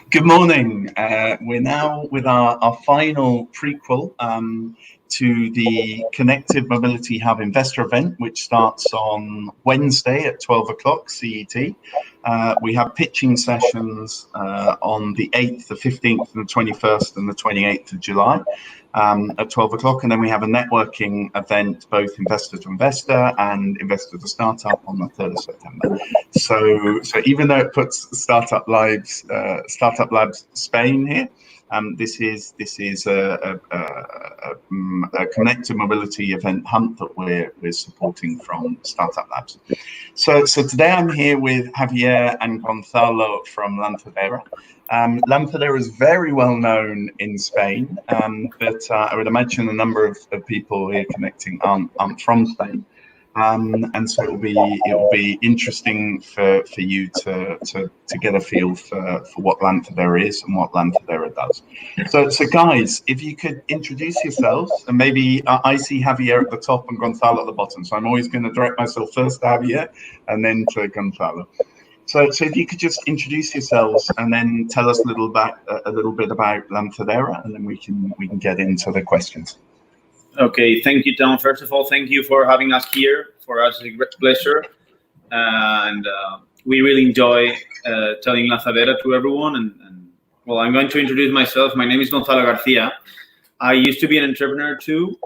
Good morning. We're now with our final prequel to the Connected Mobility Hub Investor event, which starts on Wednesday at 12 o'clock CET. We have pitching sessions on the 8th, the 15th, and the 21st, and the 28th of July at 12 o'clock. And then we have a networking event, both investor to investor and investor to startup on the 3rd of September. So even though it puts StartupLabs Spain here, this is a connected mobility event hunt that we're supporting from StartupLabs. So today I'm here with Javier and Gonzalo from Lanzadera. Lanzadera is very well known in Spain, but I would imagine a number of people here connecting aren't from Spain. And so it will be interesting for you to get a feel for what Lanzadera is and what Lanzadera does. So guys, if you could introduce yourselves, and maybe I see Javier at the top and Gonzalo at the bottom, so I'm always going to direct myself first to Javier and then to Gonzalo. So if you could just introduce yourselves and then tell us a little bit about Lanzadera, and then we can get into the questions. Okay, thank you, Tom. First of all, thank you for having us here. For us, it's a great pleasure. And we really enjoy telling Lanzadera to everyone. And well, I'm going to introduce myself. My name is Gonzalo Garcia. I used to be an entrepreneur too.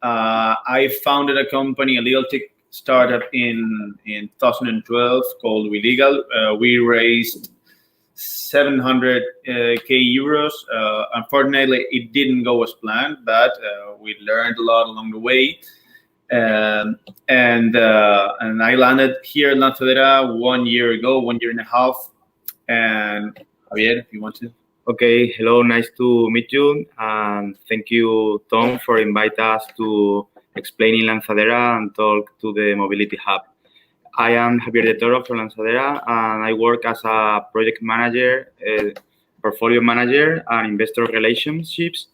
I founded a company, a legal tech startup in 2012 called WeLegal. We raised 700k euros. Unfortunately, it didn't go as planned, but we learned a lot along the way. And I landed here in Lanzadera 1 year ago, 1.5 years. And Javier, if you want to. Okay, hello, nice to meet you. And thank you, Tom, for inviting us to explaining Lanzadera and talk to the Mobility Hub. I am Javier de Toro from Lanzadera, and I work as a project manager, portfolio manager, and investor relationships,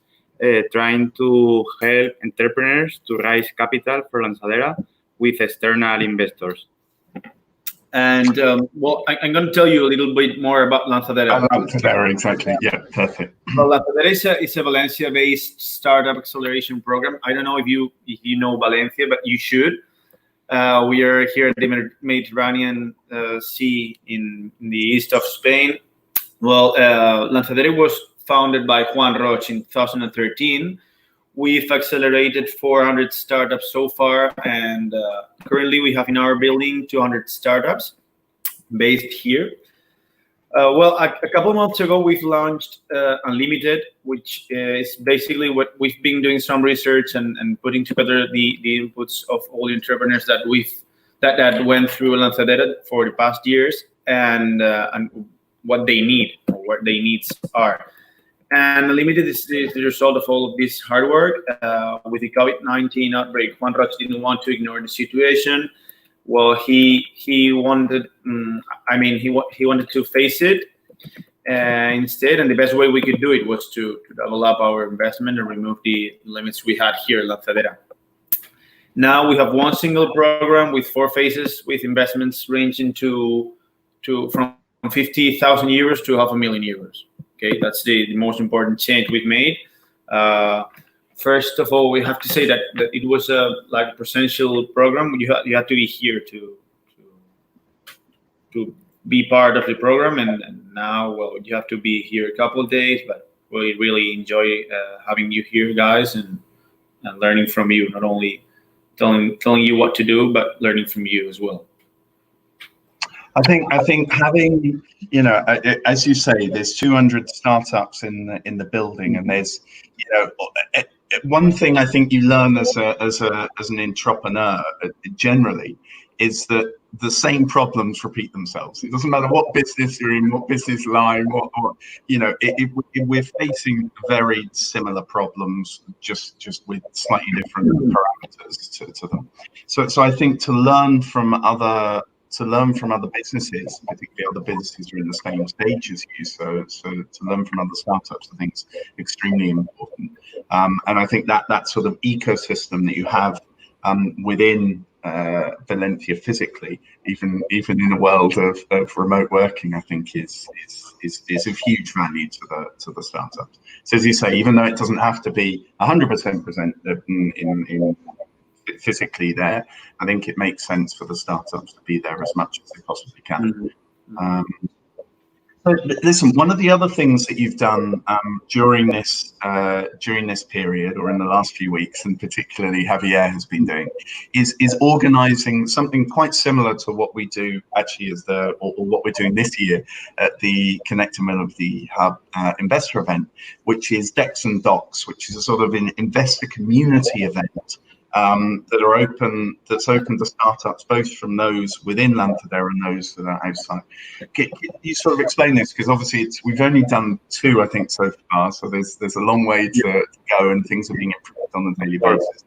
trying to help entrepreneurs to raise capital for Lanzadera with external investors. And well, I'm going to tell you a little bit more about Lanzadera. Lanzadera, exactly. Yeah, perfect. Well, Lanzadera is a Valencia-based startup acceleration program. I don't know if you know Valencia, but you should. We are here at the Mediterranean Sea in the east of Spain. Well, Lanzadera was founded by Juan Roch in 2013. We've accelerated 400 startups so far, and currently we have in our building 200 startups based here. Well, a couple of months ago, we've launched Unlimited, which is basically what we've been doing some research and putting together the inputs of all the entrepreneurs that that went through Lanzadera for the past years and what they need, or what their needs are. And Unlimited is the result of all of this hard work. With the COVID-19 outbreak, Juan Roch didn't want to ignore the situation. Well, he wanted, he wanted to face it instead, and the best way we could do it was to double up our investment and remove the limits we had here at Lanzadera. Now we have one single program with 4 phases, with investments ranging from 50,000 euros to 500,000 euros. Okay, that's the most important change we've made. First of all, we have to say that it was a presential program. You had to be here to be part of the program, and now, well, you have to be here a couple of days. But we really enjoy having you here, guys, and learning from you. Not only telling you what to do, but learning from you as well. I think having, as you say, there's 200 startups in the building, and there's, one thing I think you learn as an entrepreneur generally is that the same problems repeat themselves. It doesn't matter what business you're in, what business line, we're facing very similar problems, just with slightly different parameters to them. So I think to learn from other businesses, particularly other businesses who are in the same stage as you, so to learn from other startups, I think is extremely important. And I think that sort of ecosystem that you have within Valencia physically, even in a world of remote working, I think is of huge value to the startups. So as you say, even though it doesn't have to be 100% present in physically there, I think it makes sense for the startups to be there as much as they possibly can. So listen, one of the other things that you've done during this period, or in the last few weeks, and particularly Javier has been doing, is organising something quite similar to what we do actually or what we're doing this year at the Connectivity Hub investor event, which is Decks and Docs, which is a sort of an investor community event. That's open to startups, both from those within Lanzadera and those that are outside. Can you sort of explain this? Because obviously we've only done 2, I think, so far. So there's a long way to go, and things are being improved on a daily basis.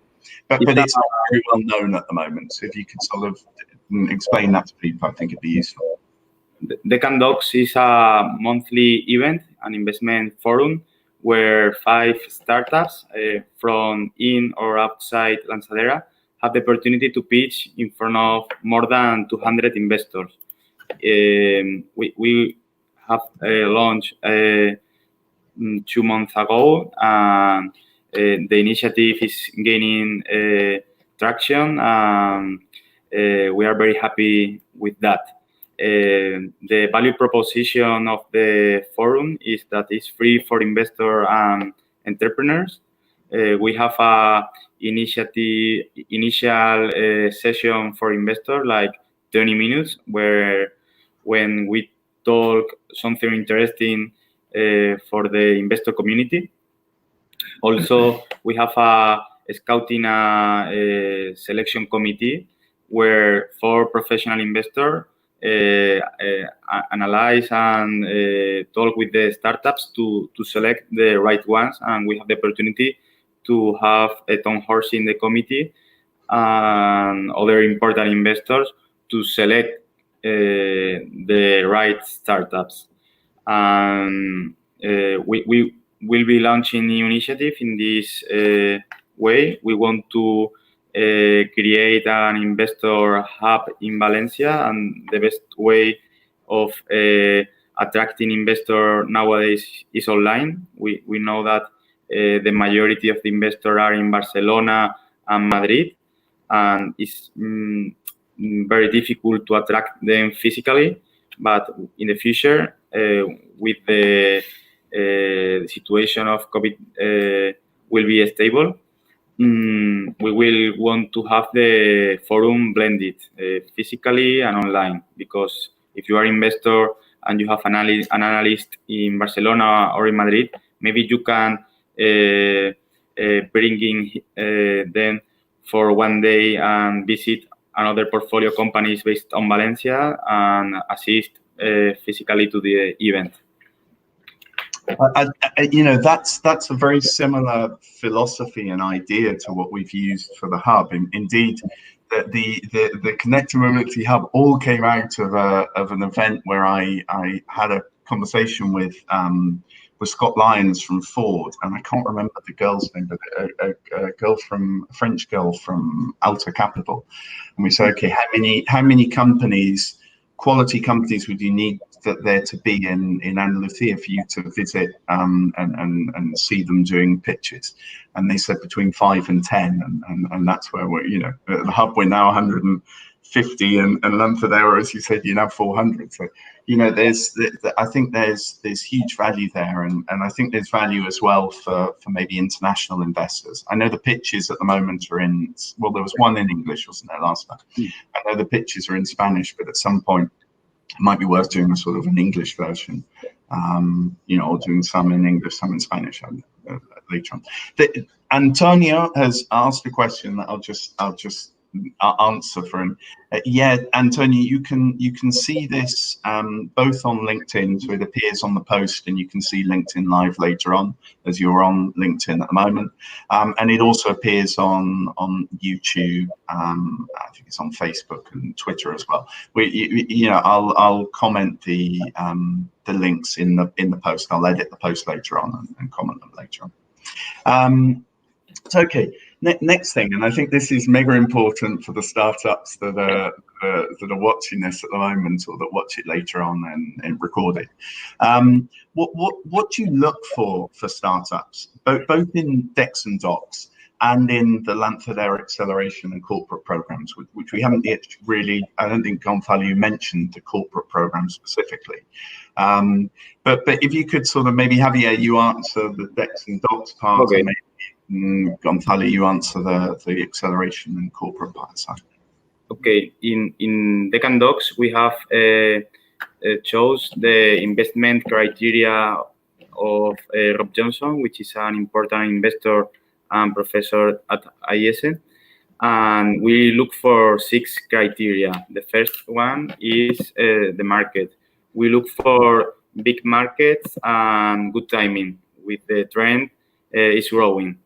But it's not very well known at the moment. So if you could sort of explain that to people, I think it'd be useful. The Docs is a monthly event, an investment forum, where 5 startups from in or outside Lanzadera have the opportunity to pitch in front of more than 200 investors. We have launched 2 months ago, and the initiative is gaining traction, and we are very happy with that. The value proposition of the forum is that it's free for investors and entrepreneurs. We have a initial session for investors, like 20 minutes, where when we talk something interesting for the investor community. Also, we have a scouting selection committee where 4 professional investors analyze and talk with the startups to select the right ones, and we have the opportunity to have Tom Horse in the committee and other important investors to select the right startups. And we will be launching new initiative in this way. We want to create an investor hub in Valencia, and the best way of attracting investors nowadays is online. We know that the majority of the investors are in Barcelona and Madrid, and it's very difficult to attract them physically. But in the future, with the situation of COVID will be stable, we will want to have the forum blended physically and online, because if you are an investor and you have an analyst in Barcelona or in Madrid, maybe you can bring in them for one day and visit another portfolio companies based on Valencia and assist physically to the event. That's a very similar philosophy and idea to what we've used for the hub. Indeed, the Connected Mobility Hub all came out of an event where I had a conversation with Scott Lyons from Ford, and I can't remember the girl's name, but a French girl from Alta Capital, and we said, okay, how many companies, quality companies, would you need there to be in Andalusia for you to visit and see them doing pitches? And they said between 5 and 10, and that's where we're, at the hub we're now 150, and Lanzadera, as you said, 400. So I think there's huge value there, and I think there's value as well for maybe international investors. I know the pitches at the moment are there was one in English, wasn't there, last time? I know the pitches are in Spanish, but at some point it might be worth doing a sort of an English version, or doing some in English, some in Spanish later on. Antonio has asked a question that I'll just answer for him. Antonio, you can see this both on LinkedIn, so it appears on the post, and you can see LinkedIn Live later on, as you're on LinkedIn at the moment, and it also appears on YouTube. I think it's on Facebook and Twitter as well. I'll comment the links in the post. I'll edit the post later on and comment them later on. So okay. next thing, and I think this is mega important for the startups that are watching this at the moment or that watch it later on and record it. What do you look for startups, both in DEX and DOCs and in the Lanzadera acceleration and corporate programs, which we haven't yet really, I don't think, Gonzalo, you mentioned the corporate program specifically. But if you could sort of maybe, Javier, you answer the DEX and DOCs part, Okay. and maybe Gonzalo, you answer the acceleration and corporate part side. Okay, in DEC and DOCs, we have chose the investment criteria of Rob Johnson, which is an important investor and professor at IESE. And we look for 6 criteria. The first one is the market. We look for big markets and good timing with the trend is growing.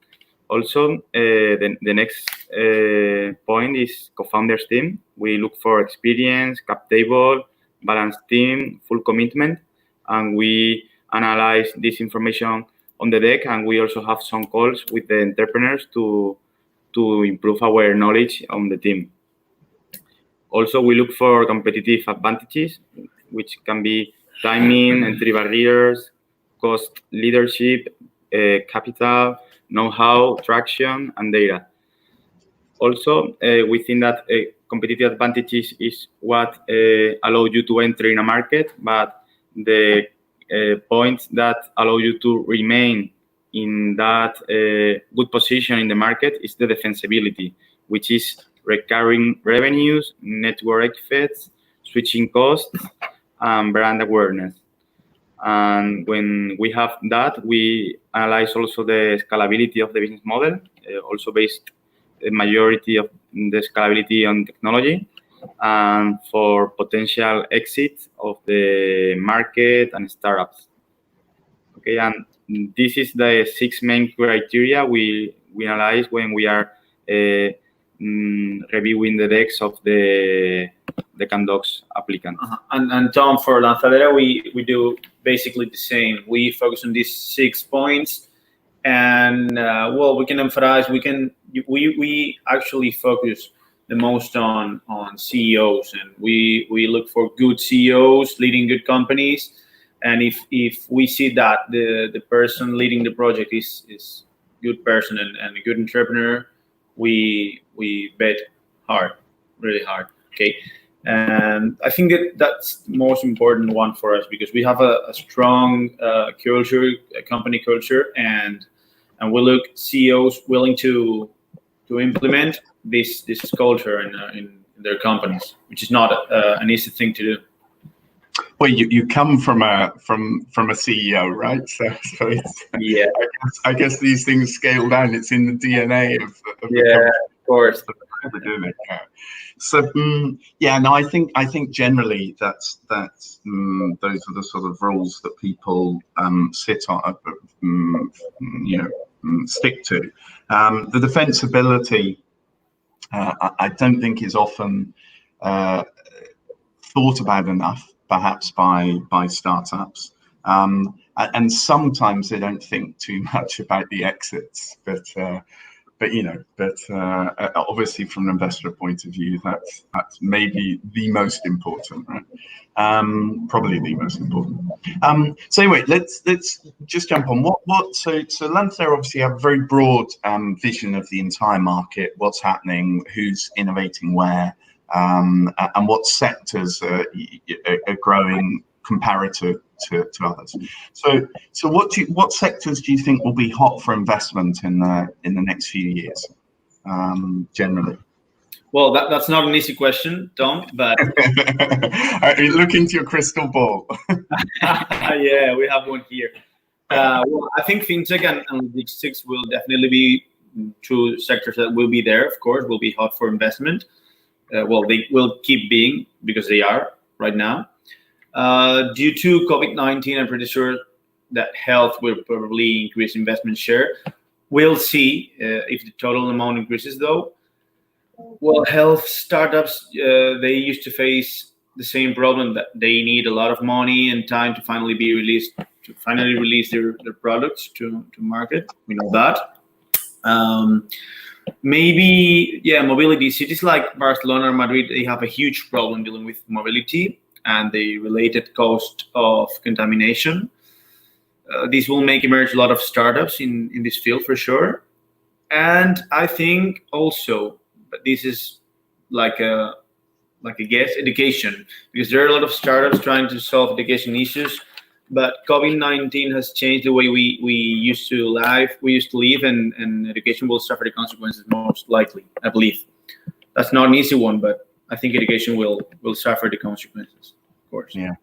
Also, the next point is co-founders team. We look for experience, cap table, balanced team, full commitment, and we analyze this information on the deck, and we also have some calls with the entrepreneurs to improve our knowledge on the team. Also, we look for competitive advantages, which can be timing, entry barriers, cost leadership, capital, know-how, traction, and data. Also, we think that competitive advantages is what allow you to enter in a market, but the points that allow you to remain in that good position in the market is the defensibility, which is recurring revenues, network effects, switching costs, and brand awareness. And when we have that, we analyze also the scalability of the business model, also based the majority of the scalability on technology, and for potential exit of the market and startups. Okay, and this is the 6 main criteria we analyze when we are reviewing the decks of the DEC applicants. And Tom, for Lanzadera, we do basically the same. We focus on these 6 points, and well, we can emphasize. We actually focus the most on CEOs, and we look for good CEOs leading good companies. And if we see that the person leading the project is a good person and a good entrepreneur, we bet hard, really hard. Okay. And I think that's the most important one for us, because we have a strong culture, a company culture, and we look CEOs willing to implement this culture in their companies, which is not an easy thing to do. Well, you come from a CEO, right? So it's, yeah, I guess these things scale down. It's in the DNA of the company. Of course. We're doing it. So yeah, no, I think generally that's those are the sort of rules that people sit on, stick to. The defensibility, I don't think is often thought about enough, perhaps by startups, and sometimes they don't think too much about the exits, but obviously from an investor point of view, that's maybe the most important, right? Probably the most important. So anyway, let's just jump on so Lanzadera obviously have a very broad vision of the entire market, what's happening, who's innovating where, and what sectors are growing comparative to others. So what sectors do you think will be hot for investment in the next few years, generally? Well, that's not an easy question, Tom, but look into your crystal ball. Yeah, we have one here. Well, I think fintech and logistics will definitely be two sectors that will be there. Of course, will be hot for investment. Well, they will keep being, because they are right now. Due to COVID-19, I'm pretty sure that health will probably increase investment share. We'll see if the total amount increases, though. Well, health startups, they used to face the same problem, that they need a lot of money and time to finally release their products to market. We know that. Maybe, yeah, mobility. Cities like Barcelona or Madrid, they have a huge problem dealing with mobility and the related cost of contamination. This will make emerge a lot of startups in this field for sure. And I think also, but this is like a guess, education, because there are a lot of startups trying to solve education issues. But COVID-19 has changed the way we used to live. We used to live, and education will suffer the consequences most likely. I believe that's not an easy one, but I think education will suffer the consequences, of course. Yeah.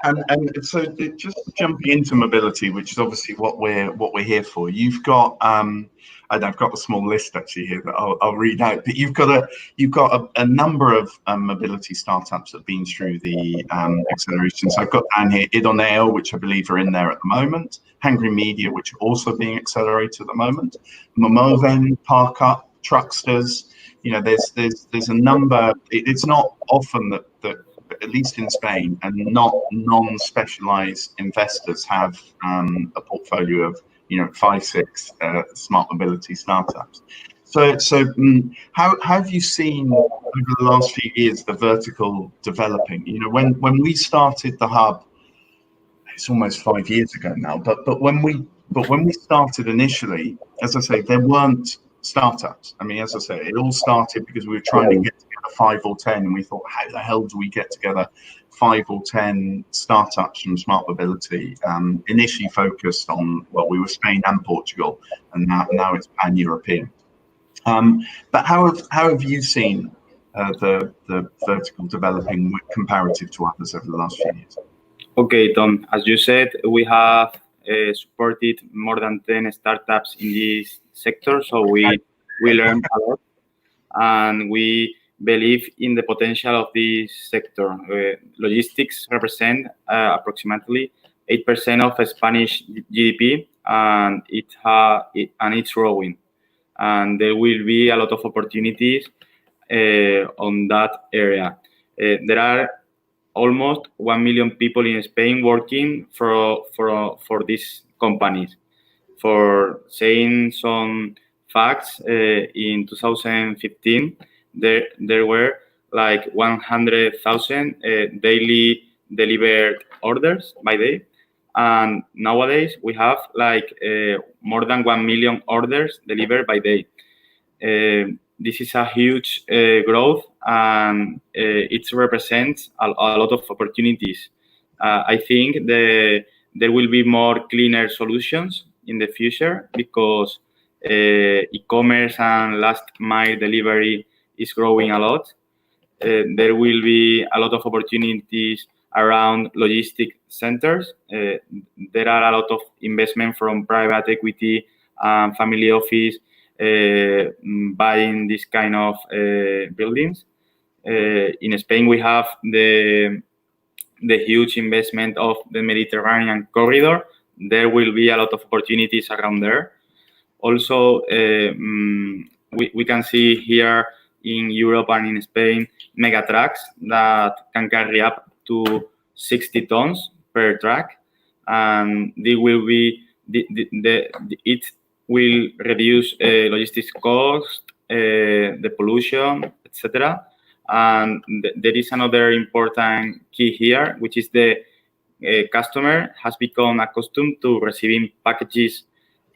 And so just jumping into mobility, which is obviously what we're here for. You've got I've got a small list actually here that I'll read out. But you've got a number of mobility startups that have been through the acceleration. So I've got down here Idoneo, which I believe are in there at the moment. Hungry Media, which are also being accelerated at the moment. Momoven, Park Up, Trucksters. You know, there's a number. It's not often that at least in Spain, and not non-specialized investors have a portfolio of 5-6 smart mobility startups. So how have you seen over the last few years the vertical developing? You know, when we started the hub, it's almost 5 years ago now. But when we started initially, as I say, there weren't startups. I mean, as I say, it all started because we were trying to get together 5 or 10, and we thought, how the hell do we get together 5 or 10 startups from smart mobility? Initially focused on, well, we were Spain and Portugal, and now it's pan-European. But how have you seen the vertical developing comparative to others over the last few years? Okay, Tom, as you said, we have supported more than 10 startups in this sector, so we learned a lot, and we believe in the potential of this sector. Logistics represent approximately 8% of Spanish GDP, and it's growing. And there will be a lot of opportunities on that area. There are almost 1 million people in Spain working for these companies. For saying some facts, in 2015, there were like 100,000 daily delivered orders by day. And nowadays we have like more than 1 million orders delivered by day. This is a huge growth, and it represents a lot of opportunities. I think there will be more cleaner solutions in the future because e-commerce and last mile delivery is growing a lot. There will be a lot of opportunities around logistic centers. There are a lot of investment from private equity and family office buying this kind of buildings. In Spain, we have the huge investment of the Mediterranean corridor. There will be a lot of opportunities around there. Also, we can see here in Europe and in Spain mega trucks that can carry up to 60 tons per truck, and it will reduce logistics cost, the pollution, etc. And there is another important key here, which is the customer has become accustomed to receiving packages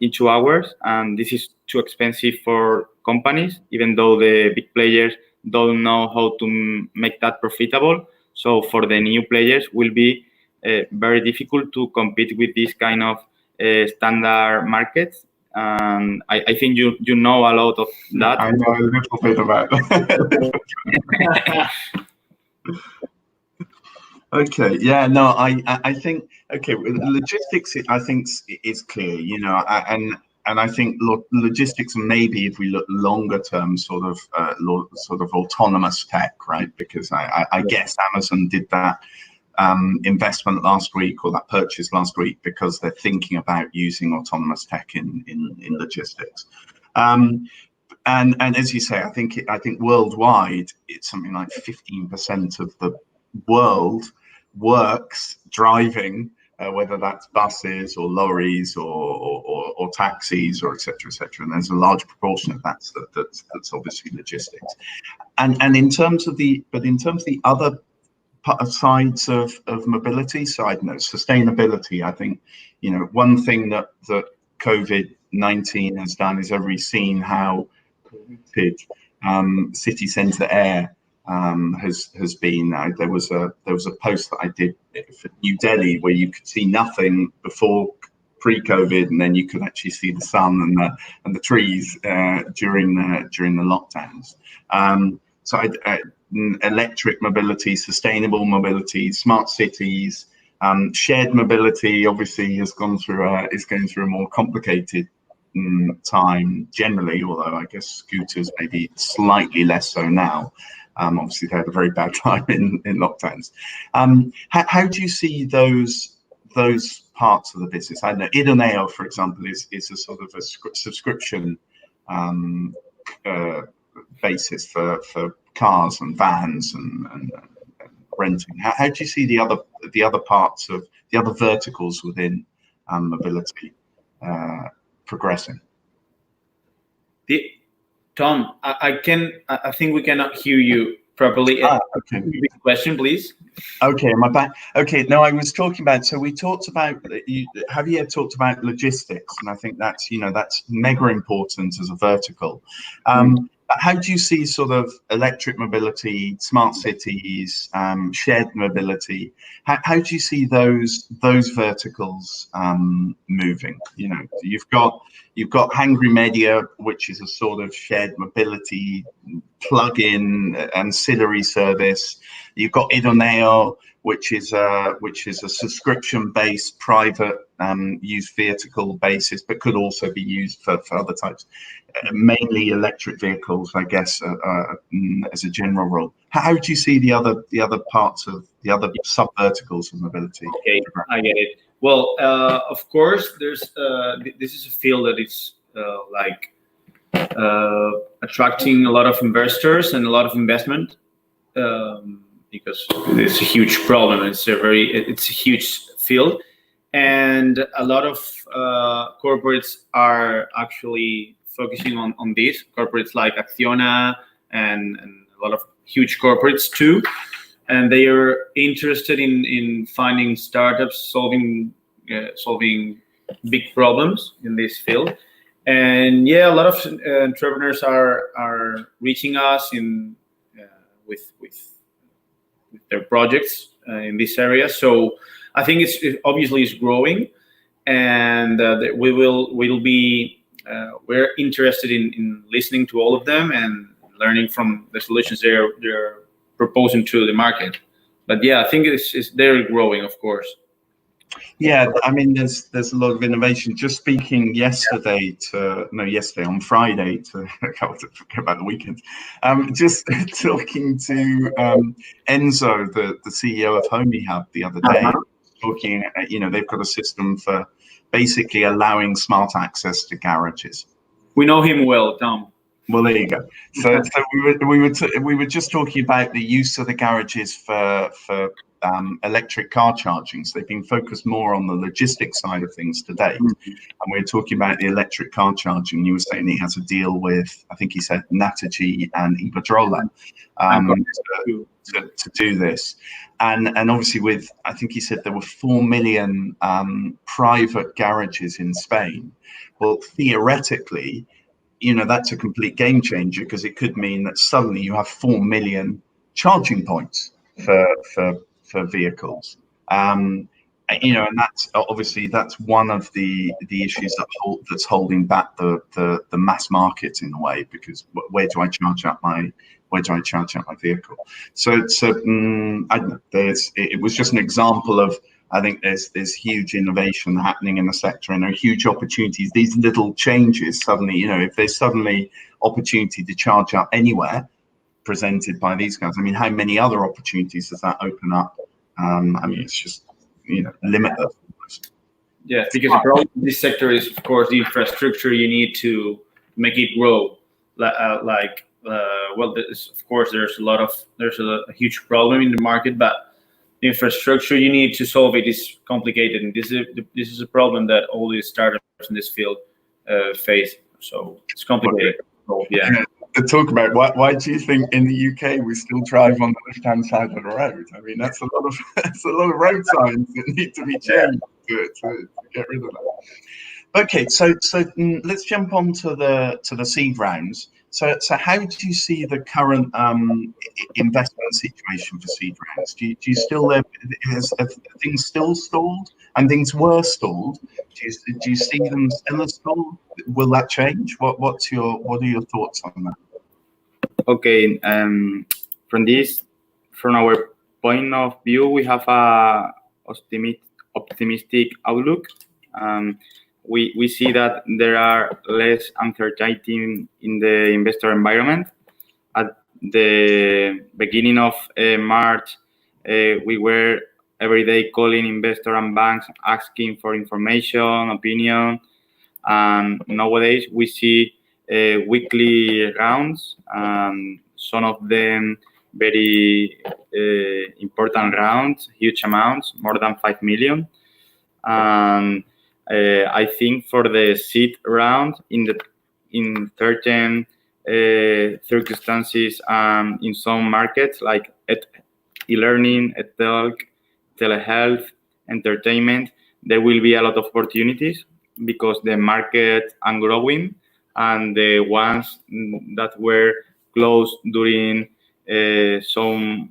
in 2 hours, and this is too expensive for companies, even though the big players don't know how to make that profitable. So for the new players, will be very difficult to compete with this kind of standard markets. And I think you know a lot of that. I know a little bit about that. Okay, yeah, no, I think, okay, logistics, I think is clear, you know, and I think logistics, maybe if we look longer term, sort of autonomous tech, right? Because I guess Amazon did that investment last week, or that purchase last week, because they're thinking about using autonomous tech in logistics. And as you say, I think worldwide, it's something like 15% of the world works driving whether that's buses or lorries or taxis or et cetera, and there's a large proportion of that's obviously logistics. And in terms of the other sides of mobility, so I don't know, sustainability, I think, one thing that COVID-19 has done is every seen how city centre air has been. There was a post that I did for New Delhi where you could see nothing before pre-COVID, and then you could actually see the sun and the trees during the lockdowns. So electric mobility, sustainable mobility, smart cities, shared mobility obviously is going through a more complicated time generally, although I guess scooters maybe slightly less so now. Obviously they had a very bad time in lockdowns. How do you see those parts of the business? I know Idoneo, for example, is a sort of a subscription basis for cars and vans and renting. How do you see the other parts of the other verticals within mobility progressing? Tom, I think we cannot hear you properly. Okay. Repeat the question, please. Okay, am I back? Okay, no, I was talking about, so we talked about, Javier talked about logistics, and I think that's mega important as a vertical. How do you see sort of electric mobility, smart cities, shared mobility? How do you see those verticals moving? You've got Hungry Media, which is a sort of shared mobility plug-in ancillary service. You've got Idoneo, which is a subscription-based private used vehicle basis, but could also be used for other types, mainly electric vehicles, I guess, as a general rule. How do you see the other parts of the other sub-verticals of mobility? Okay, I get it. Well, of course, there's this is a field that is attracting a lot of investors and a lot of investment. Because it's a huge problem. It's a huge field, and a lot of corporates are actually focusing on this. Corporates like Acciona and a lot of huge corporates too, and they are interested in finding startups solving big problems in this field. And yeah, a lot of entrepreneurs are reaching us with their projects in this area. So I think it obviously is growing, and we're interested in listening to all of them and learning from the solutions they're proposing to the market. But yeah, I think they're growing, of course. Yeah, I mean, there's a lot of innovation. Just speaking on Friday to forget about the weekend. Just talking to Enzo, the CEO of Homey Hub, the other day, talking. They've got a system for basically allowing smart access to garages. We know him well, Tom. Well, there you go. So we were just talking about the use of the garages for electric car charging. So they've been focused more on the logistics side of things today. And we were talking about the electric car charging. You were saying he has a deal with, I think he said, Naturgy and Iberdrola to do this. And obviously I think he said there were 4 million private garages in Spain. Well, theoretically, that's a complete game changer, because it could mean that suddenly you have 4 million charging points for vehicles. And that's obviously one of the issues that's holding back the mass market in a way, because where do I charge up my vehicle? So I don't know, it was just an example of, I think there's huge innovation happening in the sector, and there are huge opportunities. These little changes suddenly, if there's suddenly opportunity to charge up anywhere presented by these guys, I mean, how many other opportunities does that open up? I mean, it's just limitless. Yeah, because the problem in this sector is, of course, the infrastructure you need to make it grow. Of course, there's a huge problem in the market, but infrastructure you need to solve it is complicated, and this is a problem that all these startups in this field face. So it's complicated. So, yeah. To talk about why do you think in the UK we still drive on the left-hand side of the road? I mean, that's a lot of road signs that need to be changed to get rid of that. Okay, so let's jump on to the seed rounds. So how do you see the current investment situation for seed rounds? Do you still are things still stalled, and things were stalled? Do you see them still as stalled? Will that change? What are your thoughts on that? Okay, from our point of view, we have a optimistic outlook. We see that there are less uncertainty in the investor environment. At the beginning of March, we were every day calling investors and banks asking for information, opinion, and nowadays we see weekly rounds, some of them very important rounds, huge amounts, more than 5 million. And I think for the seed round, in certain circumstances and in some markets like e-learning, edtech, telehealth, entertainment, there will be a lot of opportunities because the market are growing, and the ones that were closed during some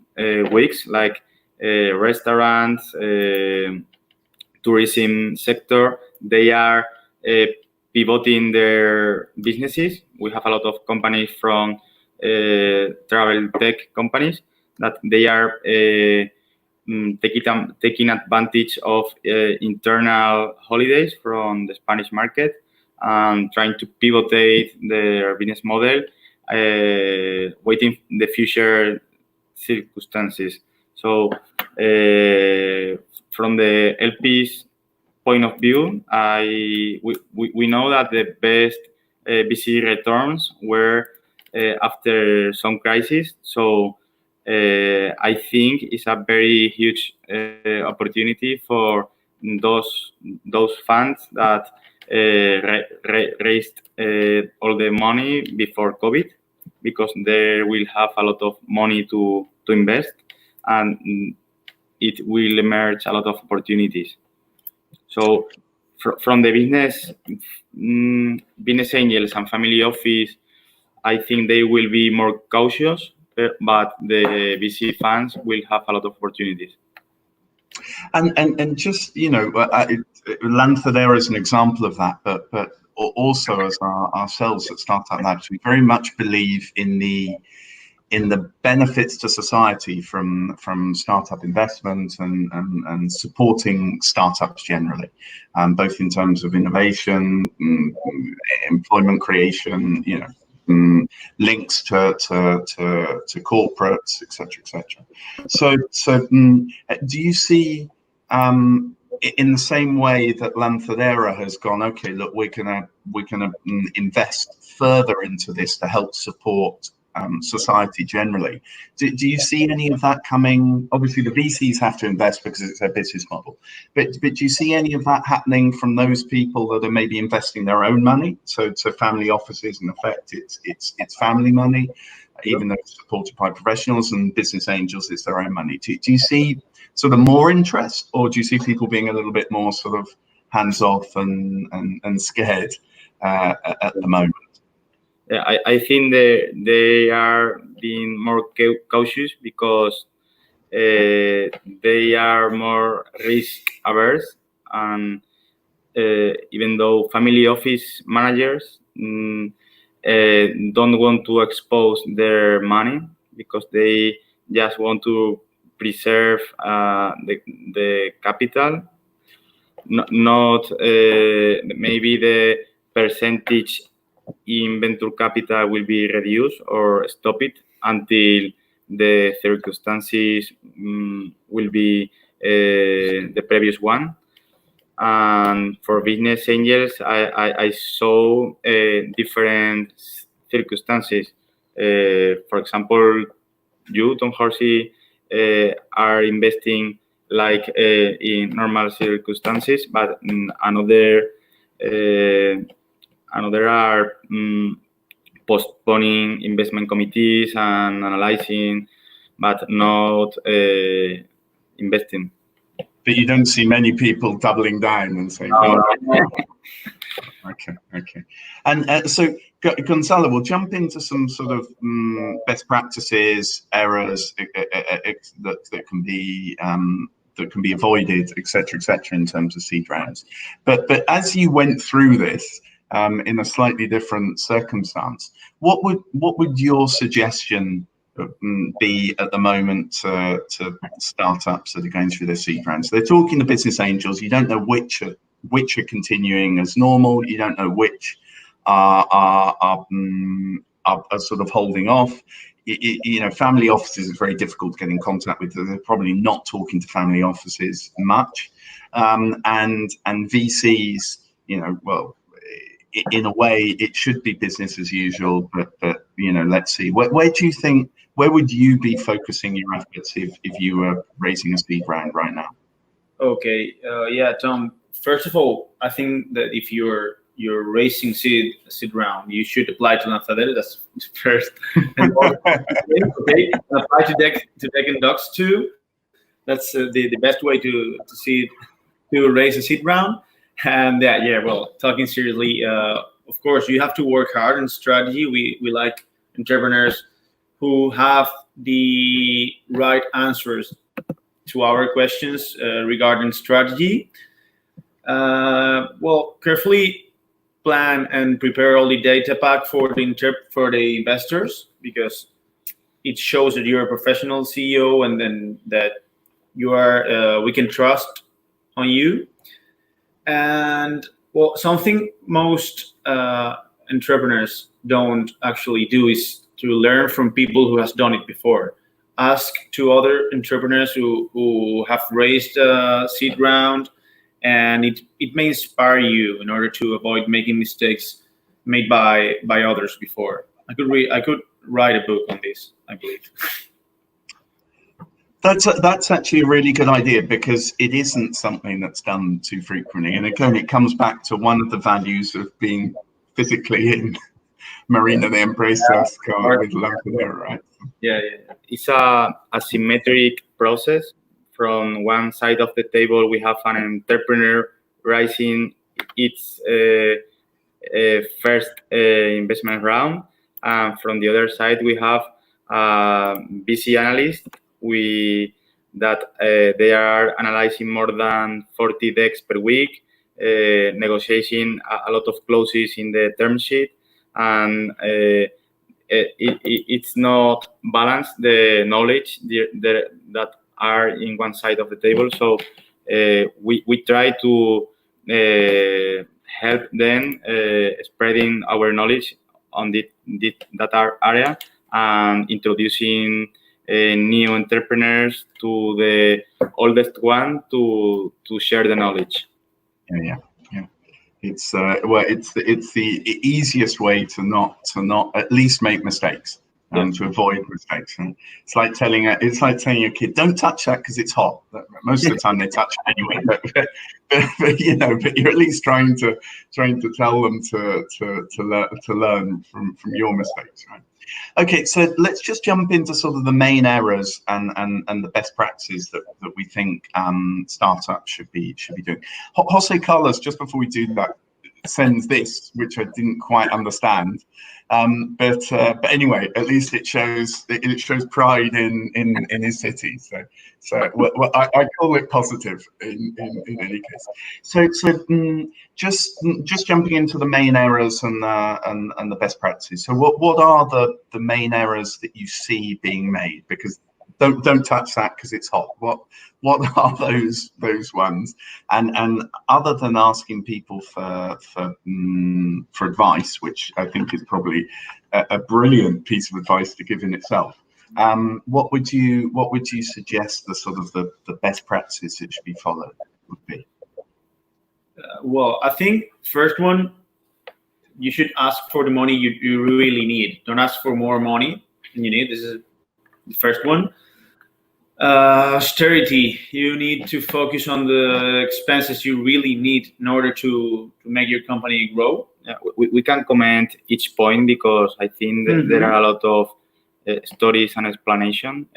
weeks, like restaurants, tourism sector, they are pivoting their businesses. We have a lot of companies from travel tech companies that they are taking advantage of internal holidays from the Spanish market and trying to pivot their business model, waiting the future circumstances. So from the LP's point of view, we know that the best VC returns were after some crisis. So I think it's a very huge opportunity for those funds that raised all the money before COVID, because they will have a lot of money to invest, and it will emerge a lot of opportunities. So from the business angels and family office, I think they will be more cautious, but the VC funds will have a lot of opportunities. And just, Lanzadera is an example of that, but also as ourselves at StartupLabs, we very much believe in the benefits to society from startup investment and supporting startups generally, both in terms of innovation, employment creation, links to corporates, etc. So do you see in the same way that Lanzadera has gone, okay, look, we're gonna invest further into this to help support society generally. Do you see any of that coming? Obviously, the VCs have to invest because it's their business model, but do you see any of that happening from those people that are maybe investing their own money? So family offices, in effect, it's family money, even though it's supported by professionals, and business angels, it's their own money. Do you see sort of more interest, or do you see people being a little bit more sort of hands off and scared at the moment? I think they are being more cautious because they are more risk averse, and even though family office managers don't want to expose their money because they just want to preserve the capital, not maybe the percentage in venture capital will be reduced or stop it until the circumstances will be the previous one. And for business angels, I saw different circumstances. For example, you, Tom Horsey, are investing like in normal circumstances, but another are postponing investment committees and analyzing, but not investing. But you don't see many people doubling down and saying, Okay. And so, Gonzalo, we'll jump into some sort of best practices, errors that can be avoided, etc., in terms of seed rounds. But as you went through this in a slightly different circumstance, what would your suggestion be at the moment to startups that are going through their seed rounds? They're talking to business angels. You don't know which are continuing as normal. You don't know which are sort of holding off. You know, family offices are very difficult to get in contact with. They're probably not talking to family offices much, and VCs. You know, well, in a way, it should be business as usual. But you know, let's see. Where do you think? Where would you be focusing your efforts if you were raising a seed round right now? Okay, yeah, Tom. First of all, I think that if you're raising seed round, you should apply to Lanzadera. That's first. And okay, apply to Deck and Docs too. That's the best way to raise a seed round. And yeah. Well, talking seriously, of course, you have to work hard on strategy. We like entrepreneurs who have the right answers to our questions regarding strategy. Well, carefully plan and prepare all the data pack for the investors, because it shows that you're a professional CEO and then that you are we can trust on you. And well, something most entrepreneurs don't actually do is to learn from people who has done it before. Ask to other entrepreneurs who have raised a seed round, and it may inspire you in order to avoid making mistakes made by others before. I could write a book on this, I believe. That's actually a really good idea, because it isn't something that's done too frequently. And again, it comes back to one of the values of being physically in Marina de Empresas with Lanzadera, right? Yeah. It's a asymmetric process. From one side of the table, we have an entrepreneur raising its first investment round. And from the other side, we have VC analysts. They are analyzing more than 40 decks per week, negotiating a lot of clauses in the term sheet, and it's not balanced, the knowledge that are in one side of the table. So we try to help them spreading our knowledge on that area and introducing new entrepreneurs to the oldest one to share the knowledge. Yeah. It's the easiest way to not at least make mistakes and to avoid mistakes. And it's like telling a kid, don't touch that because it's hot. Most of the time they touch it anyway, but you know, but you're at least trying to tell them to learn from your mistakes, right? Okay, so let's just jump into sort of the main errors and the best practices that we think startups should be doing. Jose Carlos, just before we do that, sends this, which I didn't quite understand, but anyway, at least it shows pride in his city. So well, I call it positive in any case. So just jumping into the main errors and the best practices. So what are the main errors that you see being made? Because don't touch that because it's hot. What are those ones? And other than asking people for advice, which I think is probably a brilliant piece of advice to give in itself, what would you suggest the sort of the best practices that should be followed would be? Well, I think first one, you should ask for the money you really need. Don't ask for more money than you need. This is the first one. Austerity. You need to focus on the expenses you really need in order to make your company grow. Yeah, we can comment each point because I think that there are a lot of stories and explanation.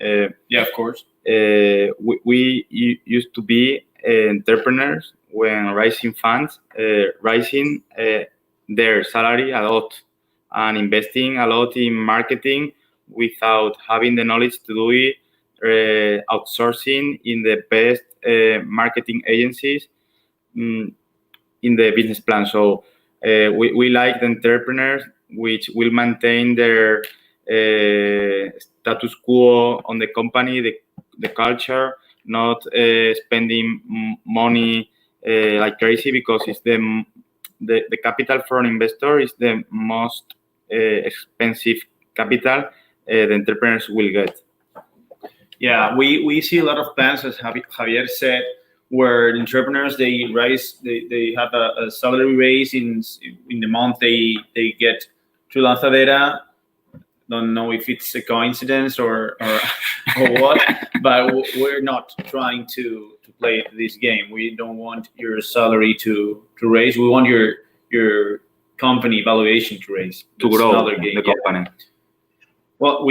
Yeah, of course. We used to be entrepreneurs when raising funds, raising their salary a lot and investing a lot in marketing without having the knowledge to do it, outsourcing in the best marketing agencies in the business plan. So we like the entrepreneurs which will maintain their status quo on the company, the culture, not spending money like crazy, because it's the capital for an investor is the most expensive capital the entrepreneurs will get. Yeah, we see a lot of plans, as Javier said, where the entrepreneurs they have a salary raise in the month they get to Lanzadera. Don't know if it's a coincidence or what, but we're not trying to play this game. We don't want your salary to raise. We want your company valuation to raise, to grow the company. Well,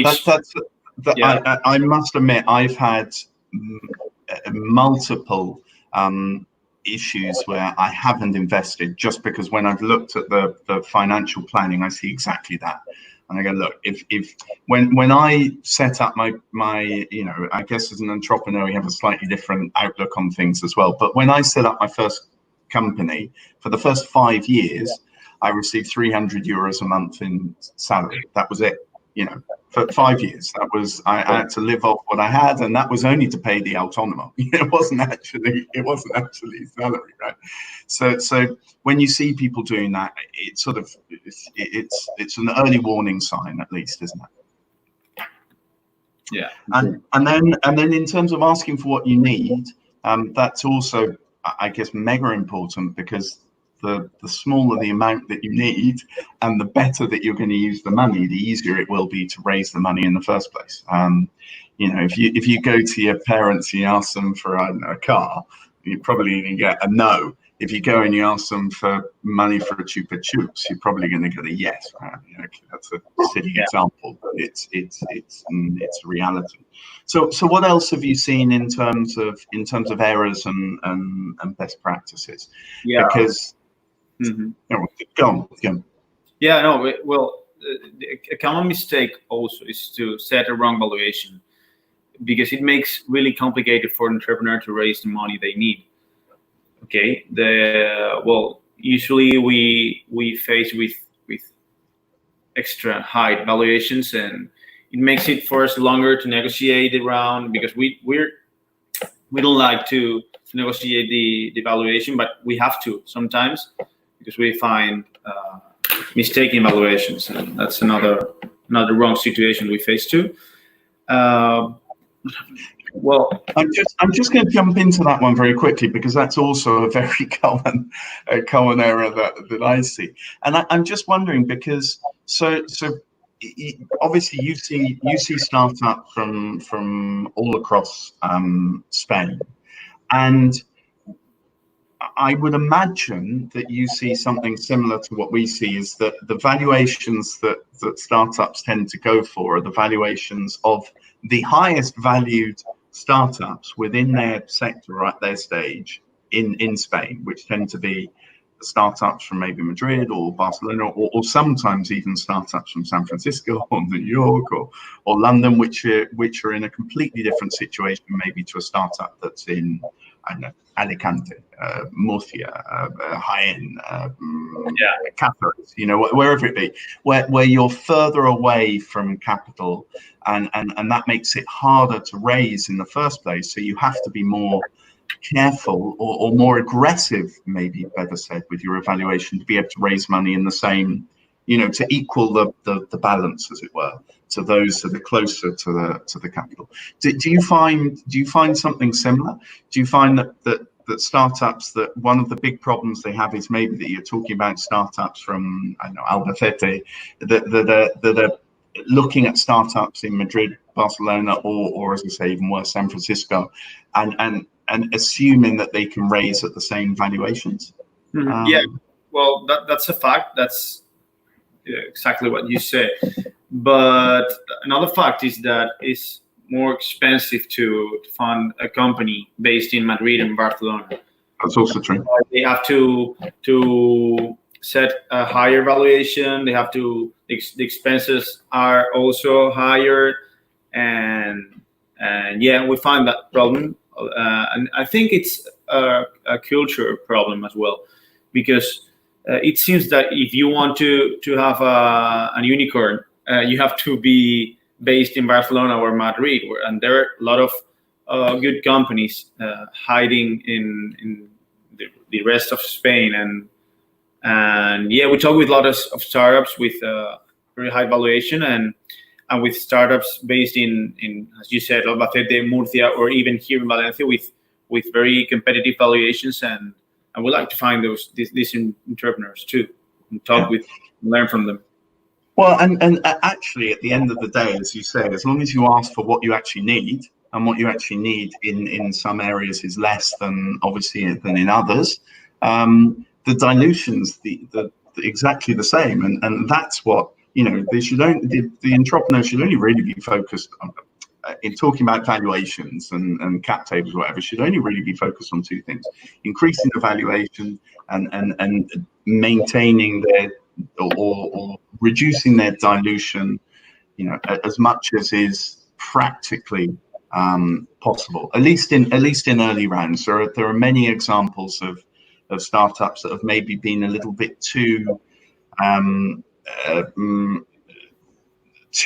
I must admit, I've had multiple issues where I haven't invested just because when I've looked at the financial planning, I see exactly that. And I go, look, when I set up my, I guess as an entrepreneur, you have a slightly different outlook on things as well. But when I set up my first company, for the first 5 years, I received €300 a month in salary. That was it. For 5 years, I had to live off what I had, and that was only to pay the autonomo. It wasn't actually salary, right? So when you see people doing that, it's sort of it's an early warning sign, at least, isn't it? Yeah. And then in terms of asking for what you need, that's also, I guess, mega important, because the smaller the amount that you need and the better that you're going to use the money, the easier it will be to raise the money in the first place. If you go to your parents and you ask them for a car, you're probably going to get a no. If you go and you ask them for money for a Chupa Chups, you're probably going to get a yes. Right? That's a silly example, but it's a reality. So what else have you seen in terms of errors and best practices? Yeah. Because go on. Yeah, no. Well, a common mistake also is to set a wrong valuation, because it makes really complicated for an entrepreneur to raise the money they need. Okay. Usually we face with extra high valuations, and it makes it for us longer to negotiate the round, because we don't like to negotiate the valuation, but we have to sometimes, because we find mistaken valuations, and that's another wrong situation we face too. Well, I'm just going to jump into that one very quickly, because that's also a very common error that I see, and I'm just wondering, because so obviously you see startup from all across Spain, and I would imagine that you see something similar to what we see, is that the valuations that startups tend to go for are the valuations of the highest valued startups within their sector or at their stage in Spain, which tend to be startups from maybe Madrid or Barcelona, or sometimes even startups from San Francisco or New York or London, which are in a completely different situation maybe to a startup that's in, I don't know, Alicante, Murcia, Jaén, Cáceres, wherever it be, where you're further away from capital, and that makes it harder to raise in the first place. So you have to be more careful or more aggressive, maybe better said, with your evaluation, to be able to raise money in the same, to equal the balance, as it were, to those that are closer to the capital. Do you find something similar? Do you find that startups, that one of the big problems they have is maybe that you're talking about startups from, I don't know, Albacete, that are looking at startups in Madrid, Barcelona, or as I say, even worse, San Francisco, and assuming that they can raise at the same valuations. Yeah, well, that's a fact. That's exactly what you said. But another fact is that it's more expensive to fund a company based in Madrid and Barcelona. That's also true. They have to set a higher valuation. They have to, the expenses are also higher, and yeah, we find that problem, and I think it's a culture problem as well, because it seems that if you want to have a unicorn, you have to be based in Barcelona or Madrid, and there are a lot of good companies hiding in the rest of Spain, and yeah, we talk with a lot of startups with very high valuation, and with startups based in as you said, Albacete, Murcia, or even here in Valencia with very competitive valuations, and we like to find these entrepreneurs too, and talk with, and learn from them. Well, and actually, at the end of the day, as you say, as long as you ask for what you actually need, and what you actually need in some areas is less than obviously than in others, the dilution's the exactly the same, and that's what, you know, they should only, the entrepreneur should only really be focused on, in talking about valuations and cap tables or whatever, should only really be focused on two things: increasing the valuation and maintaining their or reducing their dilution, you know, as much as is practically possible, at least in early rounds. There are many examples of startups that have maybe been a little bit too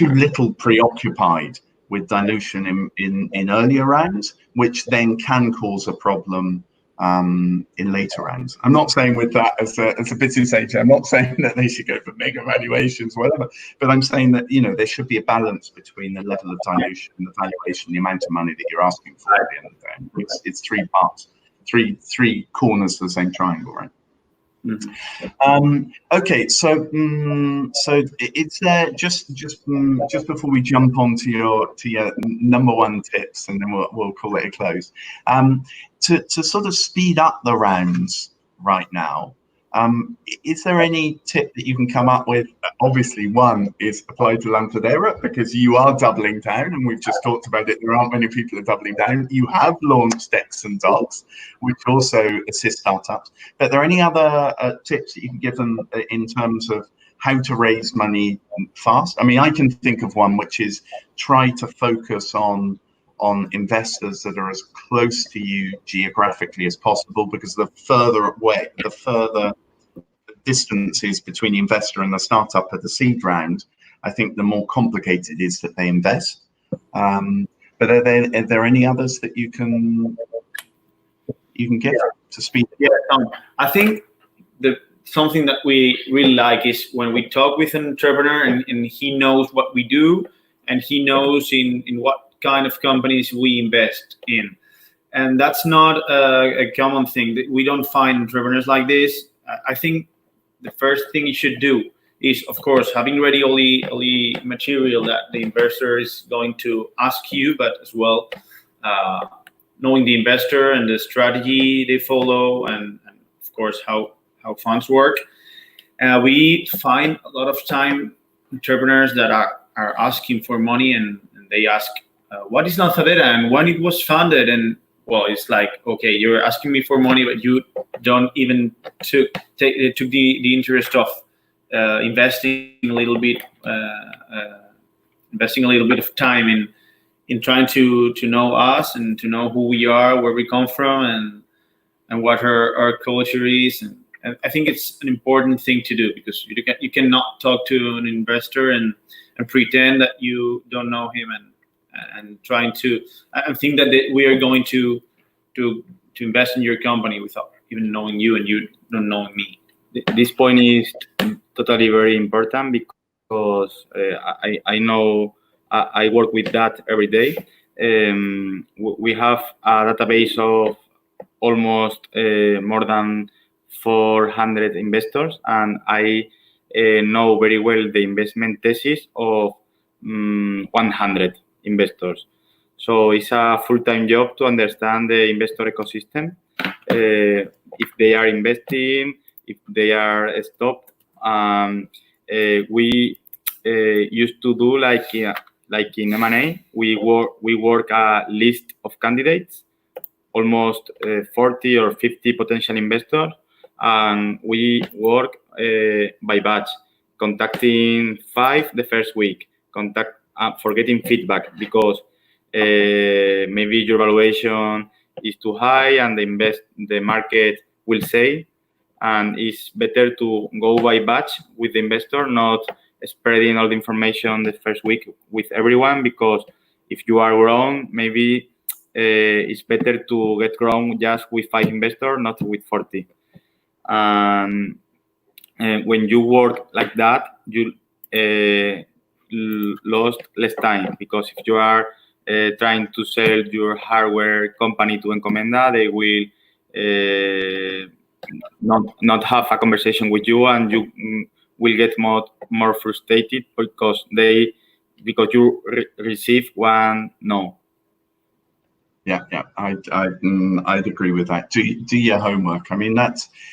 little preoccupied with dilution in earlier rounds, which then can cause a problem in later rounds. I'm not saying with that as a business agent, I'm not saying that they should go for mega valuations, whatever, but I'm saying that, you know, there should be a balance between the level of dilution, the valuation, the amount of money that you're asking for at the end of the day. It's three parts, three corners of the same triangle, right? Okay, so it's just before we jump on to your number one tips, and then we'll call it a close. To sort of speed up the rounds right now, is there any tip that you can come up with? Obviously, one is apply to Lanzadera, because you are doubling down, and we've just talked about it. There aren't many people are doubling down. You have launched Decks and Dogs, which also assist startups. But are there any other tips that you can give them in terms of how to raise money fast? I mean, I can think of one, which is try to focus on investors that are as close to you geographically as possible, because the further away, the further distances between the investor and the startup at the seed round, I think the more complicated it is that they invest. But are there any others that you can give to speed? Yeah, I think something that we really like is when we talk with an entrepreneur and he knows what we do, and he knows in what kind of companies we invest in. And that's not a common thing. We don't find entrepreneurs like this. I think the first thing you should do is, of course, having ready all the material that the investor is going to ask you, but as well knowing the investor and the strategy they follow, and of course how funds work. We find a lot of time entrepreneurs that are asking for money, and they ask, what is Lanzadera and when it was founded? And well, it's like, okay, you're asking me for money, but you don't even took the interest of investing a little bit of time in trying to know us and to know who we are, where we come from, and what our culture is. And I think it's an important thing to do, because you cannot talk to an investor and pretend that you don't know him and trying to, I think that we are going to invest in your company without even knowing you and you don't knowing me. This point is totally very important, because I know I work with that every day. We have a database of almost more than 400 investors, and I know very well the investment thesis of 100 investors. So it's a full-time job to understand the investor ecosystem, if they are investing, if they are stopped. We used to do like in M&A, we work a list of candidates, almost 40 or 50 potential investors, and we work by batch, contacting 5 the first week, for getting feedback, because maybe your valuation is too high and the market will say, and it's better to go by batch with the investor, not spreading all the information the first week with everyone, because if you are wrong, maybe it's better to get wrong just with 5 investors, not with 40. And when you work like that, you lost less time, because if you are trying to sell your hardware company to Encomenda, they will not have a conversation with you, and you will get more frustrated because you receive one no. Yeah, I'd agree with that. Do your homework. I mean,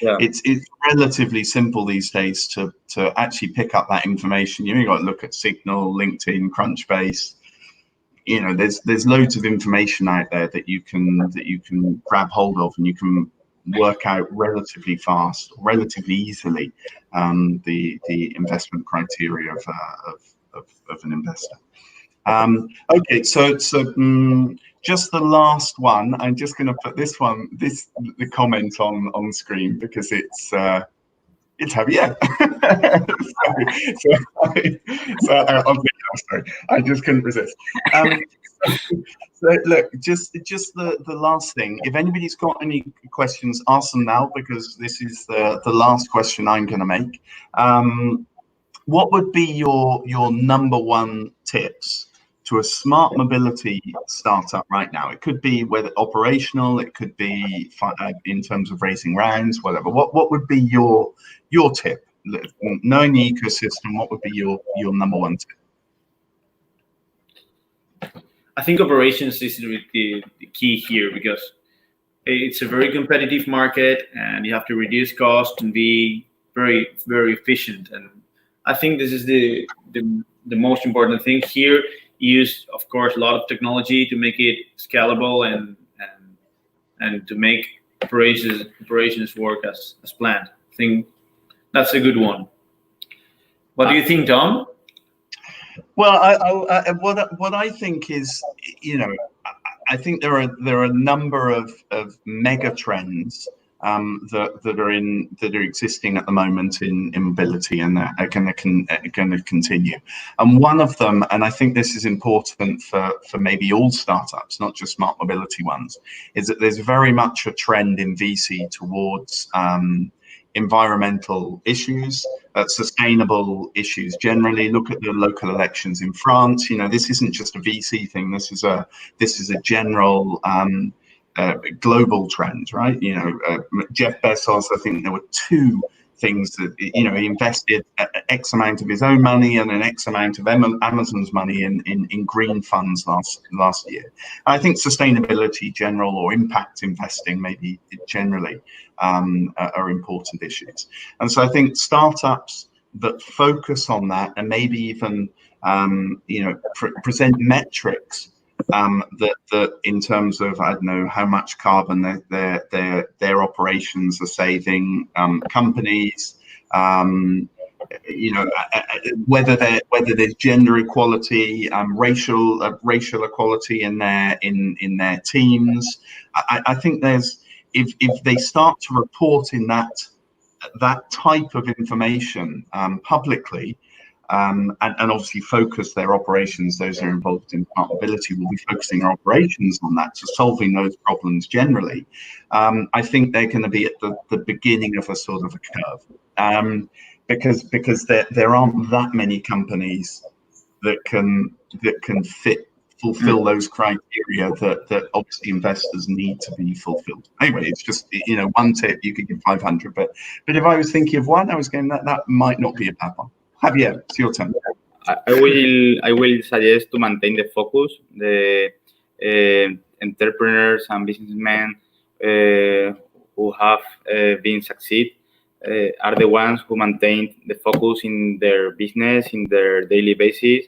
it's relatively simple these days to actually pick up that information. You've got to look at Signal, LinkedIn, Crunchbase. There's loads of information out there that you can grab hold of, and you can work out relatively fast, relatively easily, the investment criteria of an investor. Okay, so just the last one. I'm just going to put the comment on screen, because it's Javier. Sorry, I just couldn't resist. So look, just the last thing. If anybody's got any questions, ask them now, because this is the last question I'm going to make. What would be your number one tips to a smart mobility startup right now? It could be whether operational, it could be in terms of raising rounds, whatever. What would be your tip? Knowing the ecosystem, what would be your number one tip? I think operations is the key here, because it's a very competitive market, and you have to reduce cost and be very, very efficient. And I think this is the most important thing here. Use, of course, a lot of technology to make it scalable and to make operations work as planned. I think that's a good one. What do you think, Tom? Well, what I think is, I think there are a number of mega trends that are existing at the moment in mobility, and that are going to continue. And one of them, and I think this is important for maybe all startups, not just smart mobility ones, is that there's very much a trend in VC towards environmental issues, sustainable issues generally. Look at the local elections in France. This isn't just a VC thing. This is a general global trend, right? Jeff Bezos, I think there were 2 things that he invested X amount of his own money and an X amount of Amazon's money in green funds last year. I think sustainability general, or impact investing maybe generally, are important issues. And so I think startups that focus on that, and maybe even present metrics that in terms of, I don't know, how much carbon their operations are saving companies, whether there's gender equality, racial equality in their teams. I think there's, if they start to report in that type of information publicly, and obviously focus their operations, those who are involved in smart mobility will be focusing their operations on that, so solving those problems generally. I think they're going to be at the beginning of a sort of a curve, because there aren't that many companies that can fulfill those criteria that obviously investors need to be fulfilled. Anyway, it's just, one tip. You could give 500, but if I was thinking of one, I was going that might not be a bad one. Javier, it's your turn. I will suggest to maintain the focus. The entrepreneurs and businessmen who have been succeed are the ones who maintain the focus in their business, in their daily basis,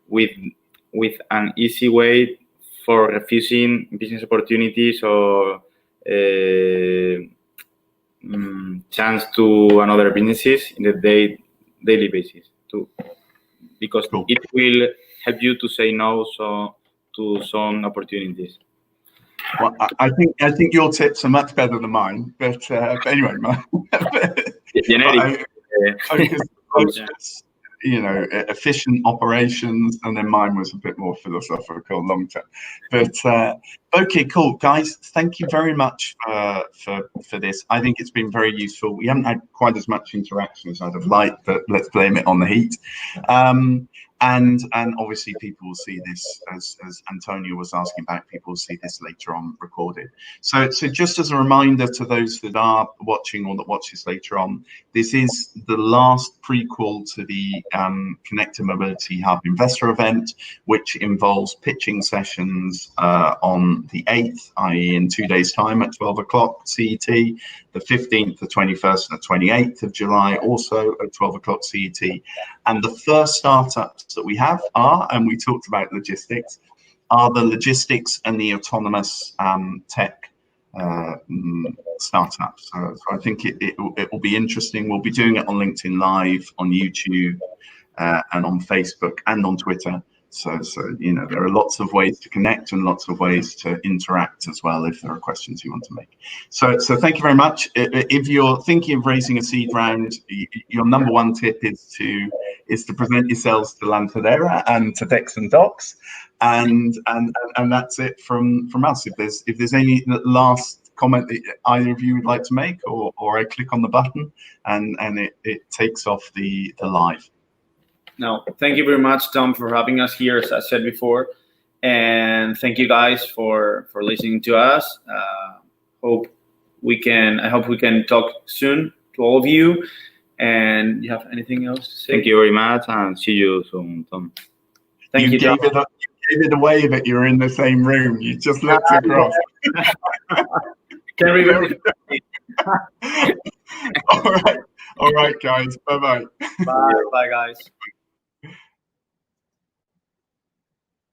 with an easy way for refusing business opportunities or chance to another businesses in the daily basis too, because it will help you to say no to some opportunities. Well, I think your tips are much better than mine, but anyway, Generic. Focus, efficient operations, and then mine was a bit more philosophical, long term. But okay, cool, guys. Thank you very much for this. I think it's been very useful. We haven't had quite as much interaction as I'd have liked, but let's blame it on the heat. And obviously people will see this, as Antonio was asking about, people will see this later on recorded. So just as a reminder to those that are watching or that watch this later on, this is the last prequel to the Connected Mobility Hub investor event, which involves pitching sessions on the 8th, i.e. in 2 days time at 12 o'clock CET, the 15th, the 21st and the 28th of July, also at 12 o'clock CET. And the first startups that we have are, and we talked about logistics, are the logistics and the autonomous tech startups. So I think it will be interesting. We'll be doing it on LinkedIn Live, on YouTube, and on Facebook and on Twitter. So there are lots of ways to connect and lots of ways to interact as well if there are questions you want to make. So thank you very much. If you're thinking of raising a seed round, your number one tip is to present yourselves to Lanzadera and to Dex and Docs, and that's it from us. If there's any last comment that either of you would like to make, or I click on the button and it takes off the live. No, thank you very much, Tom, for having us here, as I said before, and thank you guys for listening to us. I hope we can talk soon to all of you. And you have anything else to say? Thank you very much, and see you soon, Tom. Thank you, Tom. You gave it away that you're in the same room. You just looked across. Can remember. All right, guys. Bye-bye. Bye, guys.